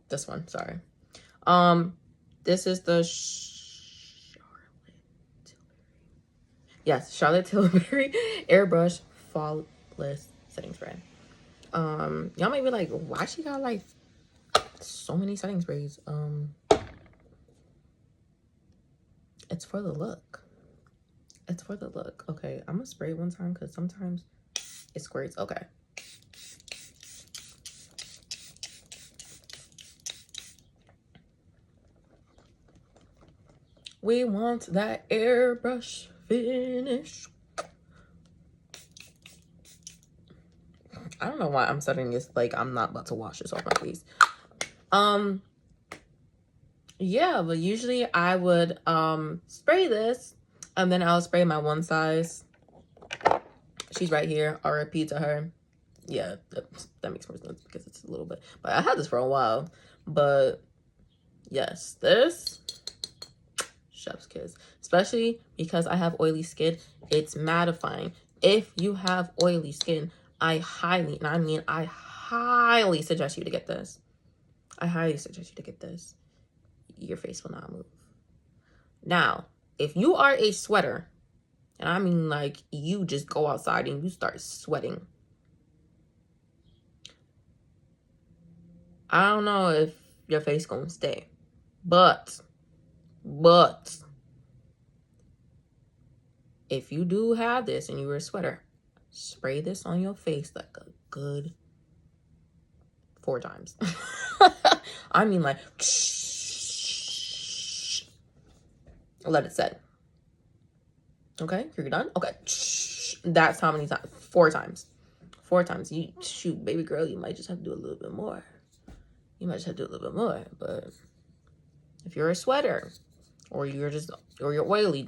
This one, sorry. This is the Charlotte Tilbury Airbrush Flawless Setting Spray. Y'all might be like, why she got like so many setting sprays? It's for the look. It's for the look. Okay, I'm gonna spray it one time because sometimes it squirts. Okay. We want that airbrush finish. I don't know why I'm setting this like I'm not about to wash this off my face. Yeah, but usually I would spray this and then I'll spray my one size. She's right here. RIP to her. Yeah, that makes more sense because it's a little bit, but I had this for a while. But yes, this chef's kiss, especially because I have oily skin. It's mattifying. If you have oily skin, I highly suggest you to get this. I highly suggest you to get this. Your face will not move. Now, if you are a sweater, and I mean like you just go outside and you start sweating, I don't know if your face gonna stay, but if you do have this and you're a sweater, spray this on your face like a good 4 times. I mean like, let it set. Okay, you're done? Okay. That's how many times? 4 times. 4 times. You shoot, baby girl, you might just have to do a little bit more. You might just have to do a little bit more. But if you're a sweater or you're oily,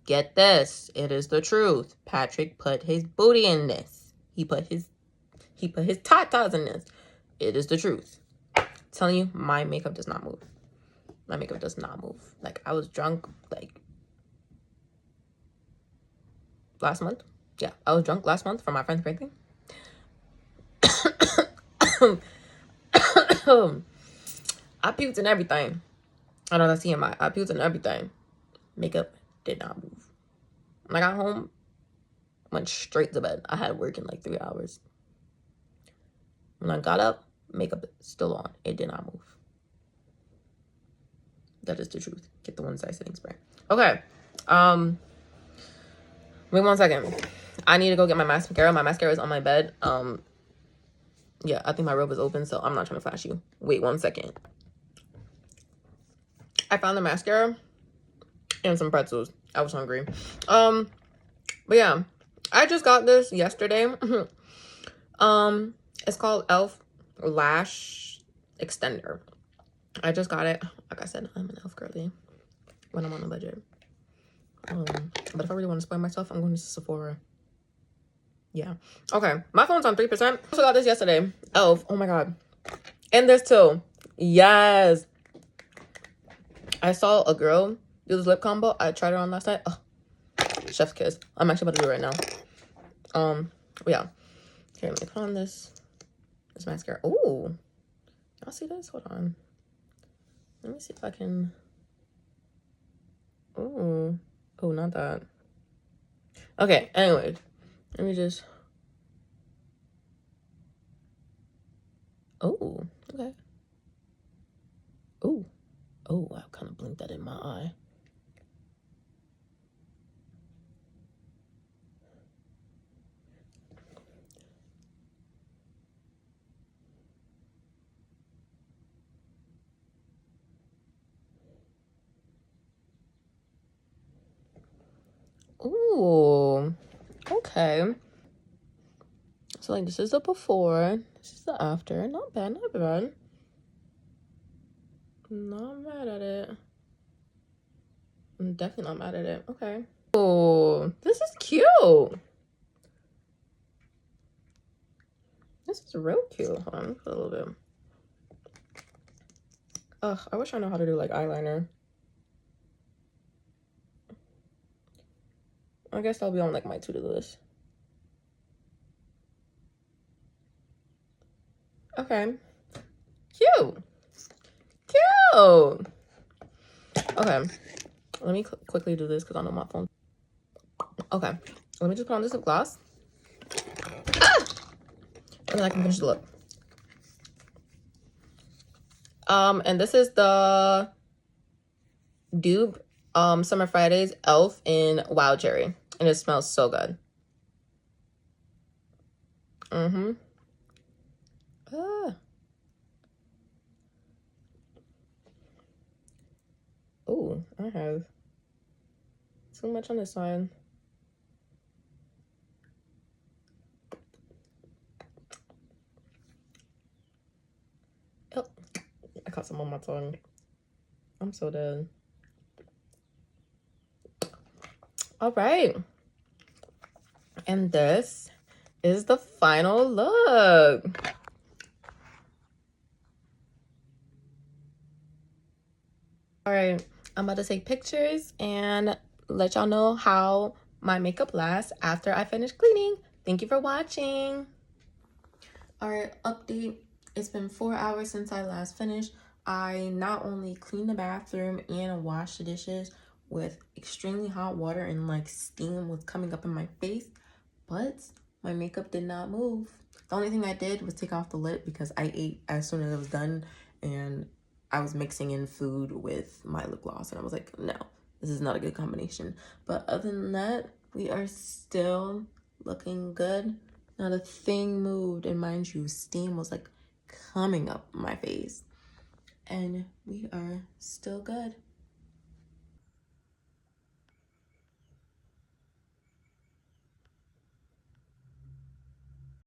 get this. It is the truth. Patrick put his booty in this. He put his tatas in this. It is the truth. I'm telling you, my makeup does not move. My makeup does not move. Like, I was drunk like last month. Yeah, I was drunk last month for my friend's birthday. I puked and everything. I know that's TMI. I puked and everything. Makeup did not move. When I got home, went straight to bed. I had work in like 3 hours. When I got up, makeup still on. It did not move. That is the truth. Get the one size setting spray. Okay. Wait 1 second. I need to go get my mascara. My mascara is on my bed. Yeah, I think my robe is open, so I'm not trying to flash you. Wait 1 second. I found the mascara and some pretzels. I was hungry. But yeah, I just got this yesterday. It's called Elf Lash Extender. I just got it. Like I said, I'm an elf girly when I'm on a budget. But if I really want to spoil myself, I'm going to Sephora. Yeah. Okay. My phone's on 3%. I also got this yesterday. Elf. Oh my god. And this too. Yes. I saw a girl do this lip combo. I tried it on last night. Oh, chef's kiss. I'm actually about to do it right now. Yeah. Okay, let me put on this mascara. Oh, y'all see this? Hold on. Let me see if I can. Oh, not that. Okay, anyway, let me just. Oh, okay. Oh, I kind of blinked that in my eye. Ooh, okay. So like this is the before, this is the after. Not bad, not bad. Not mad at it. I'm definitely not mad at it. Okay. Oh, this is cute. This is real cute. Hold on, put a little bit. Ugh, I wish I know how to do like eyeliner. I guess I'll be on like my to-do list. Okay. Cute. Cute. Okay. Let me quickly do this because I know my phone. Okay. Let me just put on this lip gloss. Ah! And then I can finish the look. And this is the dupe Summer Fridays Elf in Wild Cherry. And it smells so good. Ah. Oh, I have too much on this side. Oh, I caught some on my tongue. I'm so dead. All right. And this is the final look. All right, I'm about to take pictures and let y'all know how my makeup lasts after I finish cleaning. Thank you for watching. All right, update. It's been 4 hours since I last finished. I not only cleaned the bathroom and washed the dishes with extremely hot water and like steam was coming up in my face, but my makeup did not move. The only thing I did was take off the lip because I ate as soon as it was done and I was mixing in food with my lip gloss and I was like, no, this is not a good combination. But other than that, we are still looking good. Not a thing moved, and mind you, steam was like coming up my face. And we are still good.